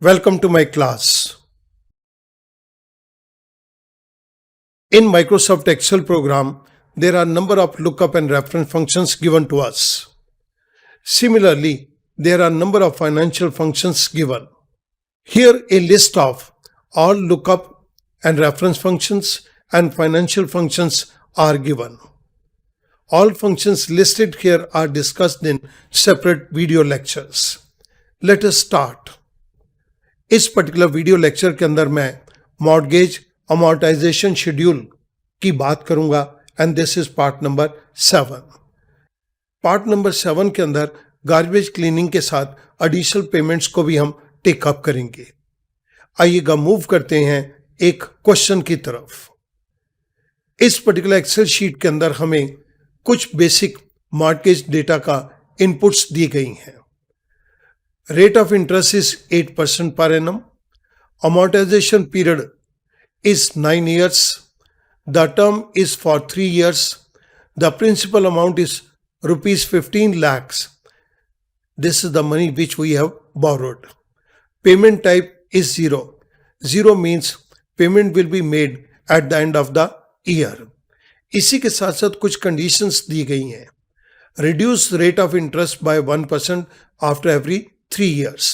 Welcome to my class. In Microsoft Excel program, there are number of lookup and reference functions given to us. Similarly, there are number of financial functions given. Here a list of all lookup and reference functions and financial functions are given. All functions listed here are discussed in separate video lectures. Let us start. इस particular video lecture के अंदर मैं mortgage amortisation schedule की बात करूंगा and this is part number 7. Part number 7 के अंदर garbage cleaning के साथ एडिशनल पेमेंट्स को भी हम टेकअप करेंगे. आइएगा मूव करते हैं एक क्वेश्चन की तरफ. इस पर्टिकुलर एक्सेल शीट के अंदर हमें कुछ बेसिक मॉर्गेज डेटा का इनपुट्स दी गई हैं. Rate of interest is 8% per annum. Amortization period is 9 years. The term is for 3 years. The principal amount is rupees 15 lakhs. This is the money which we have borrowed. Payment type is 0. 0 means payment will be made at the end of the year. इसी के साथ साथ कुछ conditions दी गई हैं. Reduce rate of interest by 1% after every 3 years.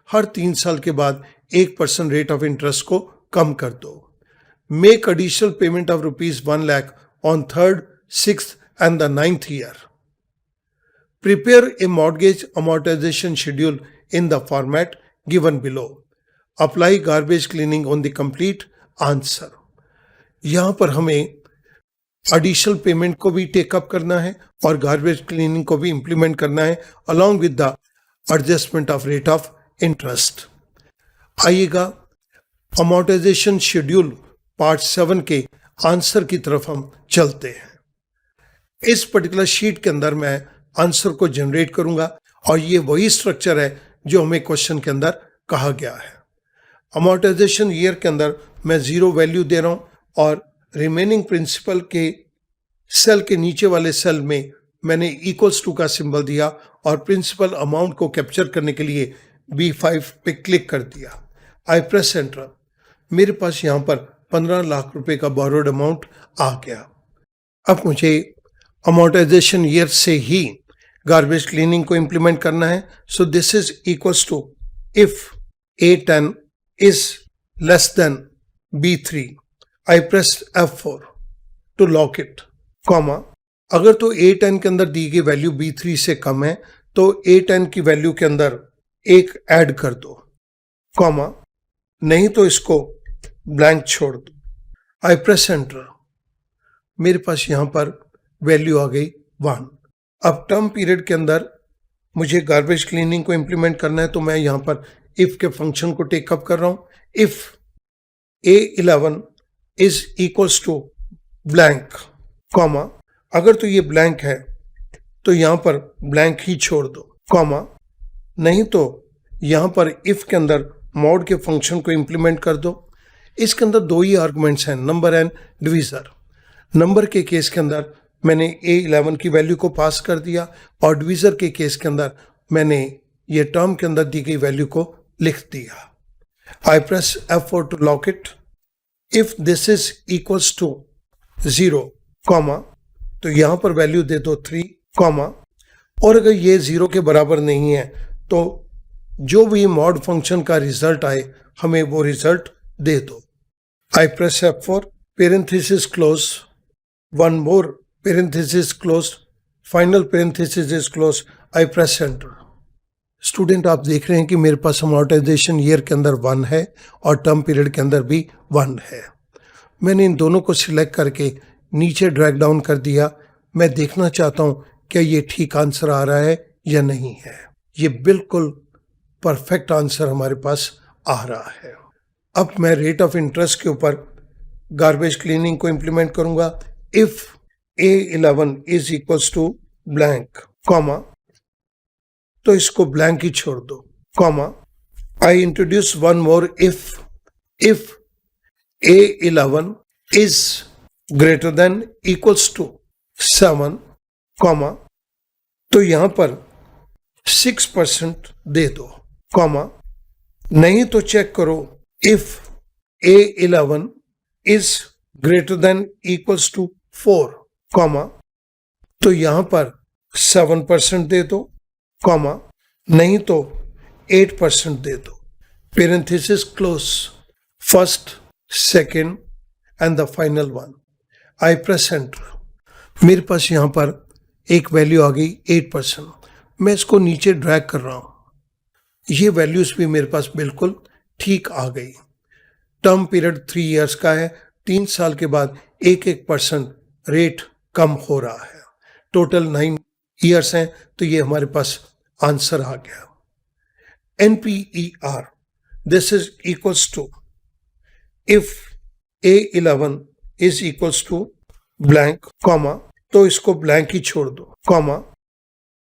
हर 3 साल के बाद 1% रेट ऑफ इंटरेस्ट को कम कर दो. Make additional payment of ₹1 lakh on 3rd, 6th and the 9th year. Prepare a mortgage amortization schedule in the format given below. Apply garbage cleaning on the complete answer. यहां पर हमें additional payment को भी take up करना है और garbage cleaning को भी इंप्लीमेंट करना है along with the adjustment of rate of interest. आइएगा अमॉर्टाइजेशन शेड्यूल पार्ट 7 के आंसर की तरफ हम चलते हैं. इस पर्टिकुलर शीट के अंदर मैं आंसर को जनरेट करूंगा और ये वही स्ट्रक्चर है जो हमें क्वेश्चन के अंदर कहा गया है. अमॉर्टाइजेशन ईयर के अंदर मैं 0 वैल्यू दे रहा हूं और रिमेनिंग प्रिंसिपल के सेल के नीचे वाले सेल में मैंने इक्वल्स टू का सिंबल दिया और प्रिंसिपल अमाउंट को कैप्चर करने के लिए B5 पे क्लिक कर दिया. I press enter. मेरे पास यहाँ पर 15 लाख रुपए का बोरोड अमाउंट आ गया. अब मुझे अमॉर्टाइजेशन ईयर से ही गार्बेज क्लीनिंग को इंप्लीमेंट करना है. So this is equals to if A10 is less than B3. I press F4 to lock it, comma. अगर तो A10 के अंदर दी गई वैल्यू B3 से कम है तो A10 की वैल्यू के अंदर एक ऐड कर दो, कॉमा. नहीं तो इसको ब्लैंक छोड़ दो. आई प्रेस एंटर. मेरे पास यहां पर वैल्यू आ गई 1. अब टर्म पीरियड के अंदर मुझे गार्बेज क्लीनिंग को इंप्लीमेंट करना है तो मैं यहां पर इफ के फंक्शन को टेकअप कर रहा हूं. If A11 is equals to blank, comma. अगर तो ये ब्लैंक है तो यहां पर ब्लैंक ही छोड़ दो, कॉमा. नहीं तो यहां पर इफ के अंदर मॉड के फंक्शन को इंप्लीमेंट कर दो. इसके अंदर 2 ही आर्गुमेंट्स हैं, नंबर एंड डिवीजर. नंबर के केस के अंदर मैंने A11 की वैल्यू को पास कर दिया और डिवीजर के केस के अंदर मैंने ये टर्म के अंदर दी गई वैल्यू को लिख दिया. I press F4 to lock it. If this is equals to 0, comma, तो यहां पर वैल्यू दे दो 3, कॉमा. और अगर ये 0 के बराबर नहीं है तो जो भी मॉड फंक्शन का रिजल्ट आए हमें वो रिजल्ट दे दो. आई press F4, parenthesis close, one more parenthesis close, final parenthesis is close. I press enter. Student आप देख रहे हैं कि मेरे पास अमॉर्टाइजेशन ईयर के अंदर 1 है और टर्म पीरियड के अंदर भी 1 है. मैंने इन दोनों को सिलेक्ट करके नीचे ड्रैग डाउन कर दिया. मैं देखना चाहता हूं क्या ये ठीक आंसर आ रहा है या नहीं है. ये बिल्कुल परफेक्ट आंसर हमारे पास आ रहा है. अब मैं रेट ऑफ इंटरेस्ट के ऊपर गार्बेज क्लीनिंग को इंप्लीमेंट करूंगा. If A11 is equals to blank, comma, तो इसको ब्लैंक ही छोड़ दो, comma. I introduce one more if A11 is greater than equals to 7, comma, तो यहां पर 6% दे दो, कॉमा. नहीं तो चेक करो if A11 is greater than equals to 4, comma, तो यहां पर 7% दे दो, कॉमा, नहीं तो 8% दे दो, parenthesis close, first, second and the final one. I press enter. मेरे पास यहां पर एक वैल्यू आ गई 8%। मैं इसको नीचे ड्रैग कर रहा हूं, ये वैल्यूज भी मेरे पास बिल्कुल ठीक आ गई। टर्म पीरियड 3 इयर्स का है, 3 साल के बाद 1% रेट कम हो रहा है। टोटल 9 इयर्स हैं, तो ये हमारे पास आंसर आ गया। NPER, this is equals to if A11 is equals to blank, comma, तो इसको ब्लैंक ही छोड़ दो, कॉमा,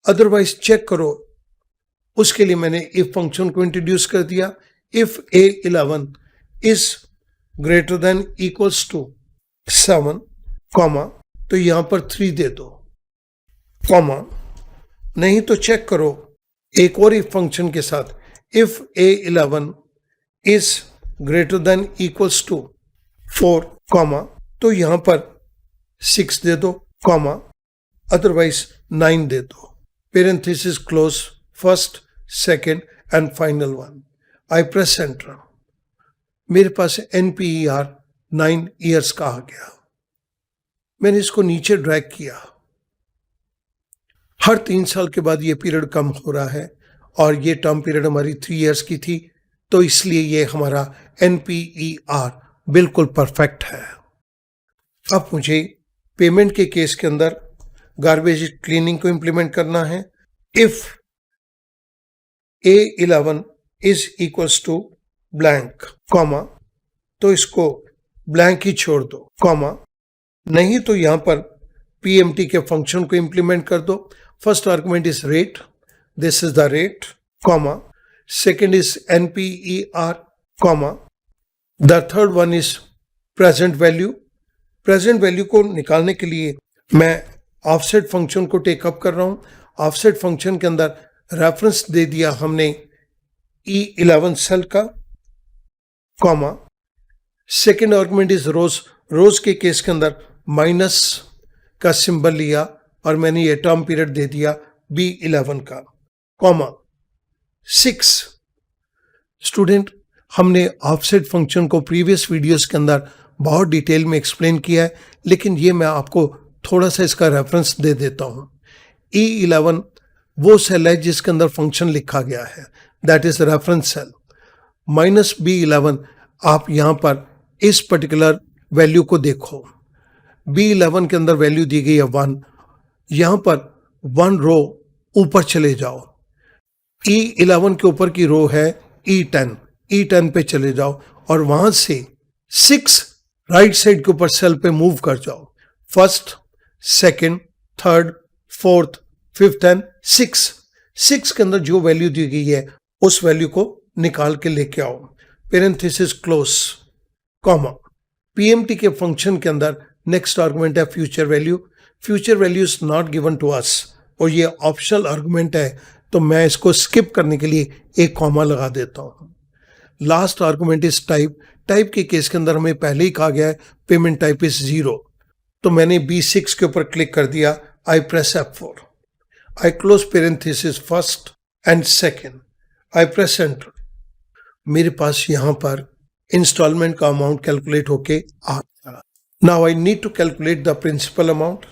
अदरवाइज चेक करो। उसके लिए मैंने इफ फंक्शन को इंट्रोड्यूस कर दिया। If A11 is greater than equals to 7, comma, तो यहां पर 3 दे दो, कॉमा, नहीं तो चेक करो एक और इफ फंक्शन के साथ। If A11 is greater than equals to 4, comma, तो यहां पर 6 दे दो, कॉमा, अदरवाइज 9 दे दो, parenthesis close, first, second and final one. I press enter. मेरे पास NPER 9 इयर्स का आ गया। मैंने इसको नीचे ड्रैग किया। हर 3 साल के बाद ये पीरियड कम हो रहा है और ये टर्म पीरियड हमारी 3 इयर्स की थी, तो इसलिए ये हमारा NPER बिल्कुल परफेक्ट है। अब मुझे पेमेंट के केस के अंदर गार्बेज क्लीनिंग को इंप्लीमेंट करना है। If A11 is equals to blank, comma, तो इसको ब्लैंक ही छोड़ दो, कॉमा, नहीं तो यहां पर PMT के फंक्शन को इंप्लीमेंट कर दो। First argument is rate, this is the rate, comma, second is NPER, comma, the third one is present value. Present value को निकालने के लिए मैं ऑफसेट फंक्शन को टेकअप कर रहा हूं। ऑफसेट फंक्शन के अंदर रेफरेंस दे दिया हमने E11 सेल का, comma, second argument is rose. रोज के केस के अंदर माइनस का सिंबल लिया और मैंने ये टर्म पीरियड दे दिया B11 का, कॉमा, 6। स्टूडेंट, हमने ऑफसेट फंक्शन को प्रीवियस वीडियोस के अंदर बहुत डिटेल में एक्सप्लेन किया है, लेकिन ये मैं आपको थोड़ा सा इसका रेफरेंस दे देता हूं। E11 वो सेल है जिसके अंदर फंक्शन लिखा गया है, that is reference cell. Minus B11, आप यहां पर इस पर्टिकुलर वैल्यू को देखो। B11 के अंदर वैल्यू दी गई है 1, यहां पर 1 रो ऊपर चले जाओ। E11 के ऊपर की रो है E10, E10 पे चले जाओ और वहां से 6 राइट साइड के ऊपर सेल पे मूव कर जाओ। First, second, third, fourth, fifth and 6 के अंदर जो वैल्यू दी गई है उस वैल्यू को निकाल के लेके आओ, पेरेंथेसिस क्लोज, कॉमा। PMT के फंक्शन के अंदर नेक्स्ट आर्गुमेंट है future value. Future value is not given to us और ये ऑप्शनल आर्गुमेंट है, तो मैं इसको स्किप करने के लिए एक कॉमा लगा देता हूं। Last argument is type. Type के केस के अंदर हमें पहले ही कहा गया है पेमेंट टाइप इज 0, तो मैंने B6 के ऊपर क्लिक कर दिया। I press F4। I close parenthesis first and second. I press enter. मेरे पास यहां पर इंस्टॉलमेंट का अमाउंट कैलकुलेट होके आ गया। Now I need to calculate the principal amount.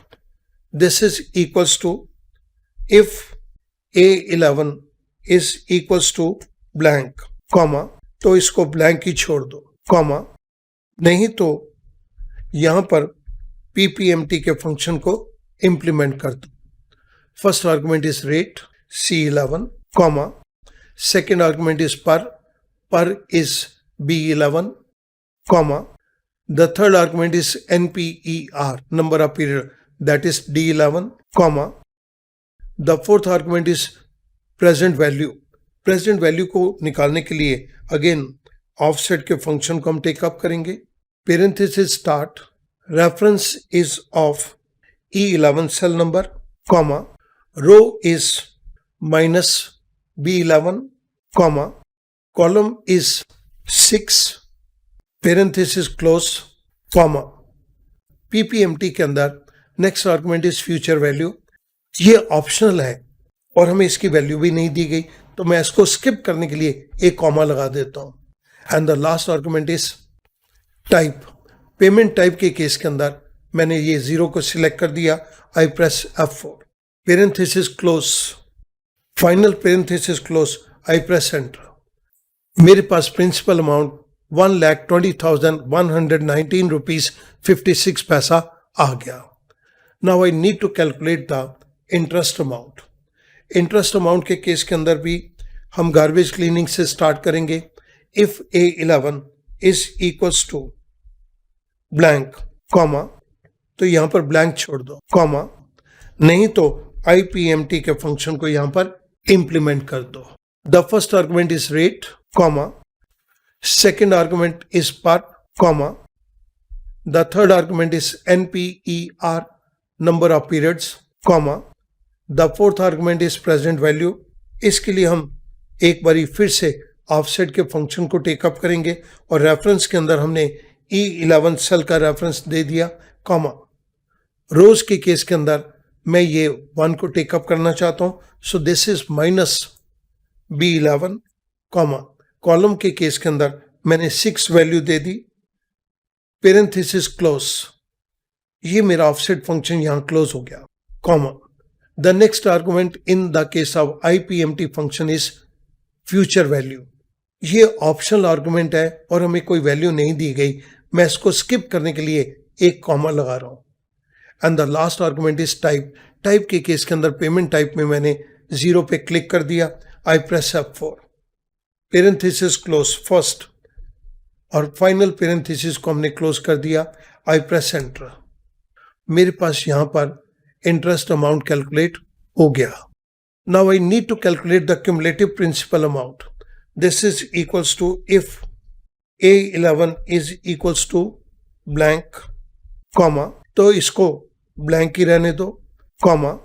This is equals to if A11 is equals to blank, comma, तो इसको blank ही छोड़ दो, कॉमा, नहीं तो यहां पर PPMT के फंक्शन को इंप्लीमेंट कर दो। First argument is rate C11, comma, second argument is पर is B11, comma, the third argument is NPER, number of period, that is D11, comma, the fourth argument is present value। Present value को निकालने के लिए again offset के function को हम take up करेंगे। Parenthesis start, reference is of E11 cell number, comma, row is minus B11, comma, column is 6 parenthesis close comma PPMT के अंदर next argument is future value. ये ऑप्शनल है और हमें इसकी वैल्यू भी नहीं दी गई, तो मैं इसको स्किप करने के लिए एक कॉमा लगा देता हूं। And the last argument is type. Payment type के केस के अंदर मैंने ये 0 को सिलेक्ट कर दिया, I press F4, parenthesis close, final parenthesis close, I press enter. मेरे पास प्रिंसिपल अमाउंट 1,20,119 रुपीज 56 पैसा आ गया। Now I need to calculate the interest amount. Interest amount के केस के अंदर भी हम गार्बेज क्लीनिंग से स्टार्ट करेंगे। If A11 is equals to blank comma, तो यहां पर ब्लैंक छोड़ दो कॉमा, नहीं तो IPMT के फंक्शन को यहां पर इंप्लीमेंट कर दो। The first argument is rate comma, second argument is per comma, the third argument is NPER, number of periods comma, the fourth argument is present value। इसके लिए हम एक बारी फिर से ऑफसेट के फंक्शन को टेकअप करेंगे और रेफरेंस के अंदर हमने E11 सेल का रेफरेंस दे दिया कॉमा। रोज के केस के अंदर मैं ये 1 को टेकअप करना चाहता हूं, सो this is minus B11 comma. Column के केस के अंदर मैंने 6 वैल्यू दे दी, पेरेंथेसिस क्लोज, ये मेरा ऑफसेट फंक्शन यहां क्लोज हो गया comma. The next argument in the case of IPMT function is future value. ये ऑप्शनल आर्गुमेंट है और हमें कोई वैल्यू नहीं दी गई, मैं इसको स्किप करने के लिए एक कॉमा लगा रहा हूं। And the last argument is type. Type के केस के अंदर पेमेंट टाइप में मैंने 0 पे क्लिक कर दिया, I press F4, parenthesis close first और फाइनल पेरेंथेसिस को हमने क्लोज कर दिया, आई प्रेस एंटर। मेरे पास यहां पर इंटरेस्ट अमाउंट कैलकुलेट हो गया। Now I need to calculate the cumulative principal amount. This is equals to if A11 is equals to blank comma, तो इसको ब्लैंक ही रहने दो कॉमा,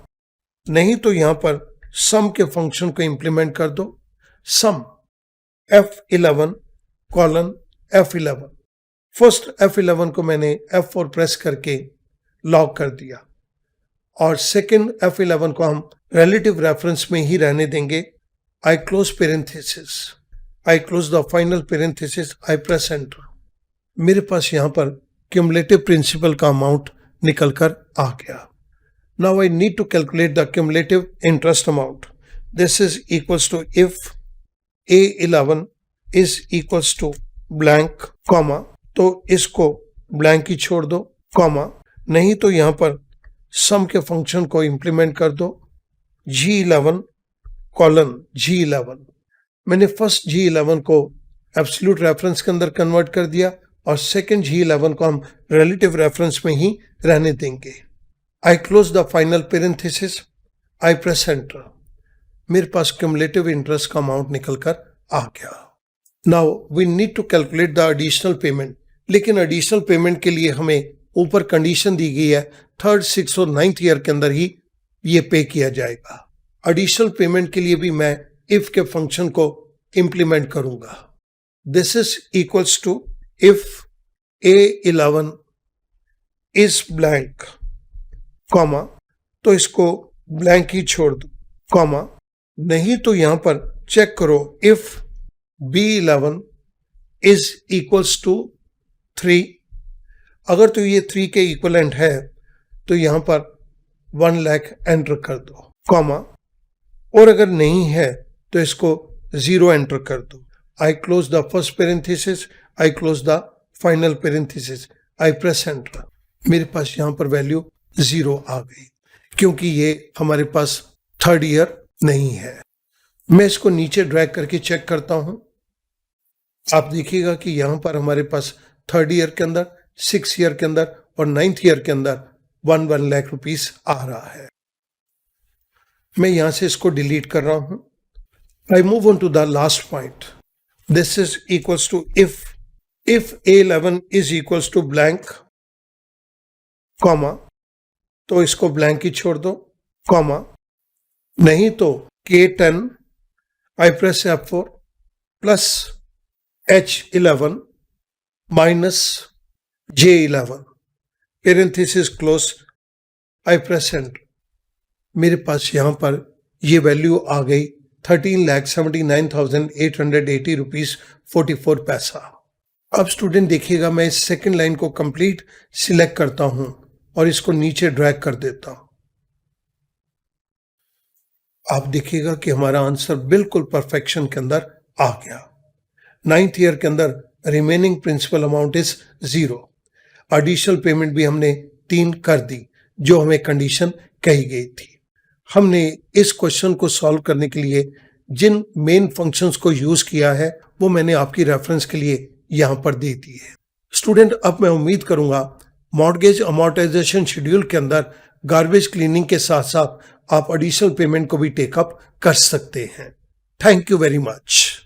नहीं तो यहां पर सम के फंक्शन को इंप्लीमेंट कर दो, सम F11 colon F11। First F11 को मैंने F4 प्रेस करके लॉक कर दिया और सेकंड F11 को हम रिलेटिव रेफरेंस में ही रहने देंगे। I close parenthesis, I close the final parenthesis, I press enter. मेरे पास यहां पर क्यूमुलेटिव प्रिंसिपल का अमाउंट निकल कर आ गया। Now I need to calculate the cumulative interest amount. This is equals to if A11 is equals to blank comma, तो इसको ब्लैंक ही छोड़ दो कॉमा, नहीं तो यहां पर सम के फंक्शन को इंप्लीमेंट कर दो, G11 कॉलन G11। मैंने फर्स्ट G11 को एब्सोल्यूट रेफरेंस के अंदर कन्वर्ट कर दिया और सेकंड G11 को हम रिलेटिव रेफरेंस में ही रहने देंगे। I close the final parenthesis, I press enter. मेरे पास क्यूमुलेटिव इंटरेस्ट का अमाउंट निकल कर आ गया। Now we need to calculate the additional payment, लेकिन एडिशनल पेमेंट के लिए हमें ऊपर कंडीशन दी गई है 3rd, 6th और 9th ईयर के अंदर ही ये पे किया जाएगा। एडिशनल पेमेंट के लिए भी मैं इफ के फंक्शन को इंप्लीमेंट करूंगा। This is equals to if A11 is blank comma, तो इसको ब्लैंक ही छोड़ दो कॉमा, नहीं तो यहां पर चेक करो if B11 is equals to 3। अगर तो ये 3 के इक्वलेंट है तो यहां पर 1 लाख एंटर कर दो कॉमा, और अगर नहीं है तो इसको 0 एंटर कर दो। आई close the first parenthesis, I close the final parenthesis, I press enter. मेरे पास यहां पर वैल्यू 0 आ गई क्योंकि ये हमारे पास 3rd ईयर नहीं है। मैं इसको नीचे ड्रैग करके चेक करता हूं, आप देखिएगा कि यहां पर हमारे पास 3rd ईयर के अंदर, 6th ईयर के अंदर और 9th ईयर के अंदर 1 लाख रुपीस आ रहा है। मैं यहां से इसको डिलीट कर रहा हूं। I move on to the last point. This is equals to if A11 is equals to blank comma, तो इसको ब्लैंक ही छोड़ दो कॉमा, नहीं तो K10, I press F4, plus H11 minus J11 parenthesis close, I press enter. मेरे पास यहां पर ये वैल्यू आ गई 13,79,880 रुपीज 44 पैसा। अब स्टूडेंट देखिएगा, मैं इस सेकेंड लाइन को कंप्लीट सिलेक्ट करता हूं और इसको नीचे ड्रैग कर देता हूं। आप देखिएगा कि हमारा आंसर बिल्कुल परफेक्शन के अंदर आ गया। 9th ईयर के अंदर remaining principal amount is 0। Additional payment भी हमने 3 कर दी जो हमें कंडीशन कही गई थी। हमने इस क्वेश्चन को सॉल्व करने के लिए जिन मेन फंक्शंस को यूज किया है वो मैंने आपकी रेफरेंस के लिए यहां पर दे दी है। स्टूडेंट, अब मैं उम्मीद करूंगा मॉर्गेज अमोर्टाइजेशन शेड्यूल के अंदर गार्बेज क्लीनिंग के साथ साथ आप एडिशनल पेमेंट को भी टेकअप कर सकते हैं। Thank you very much.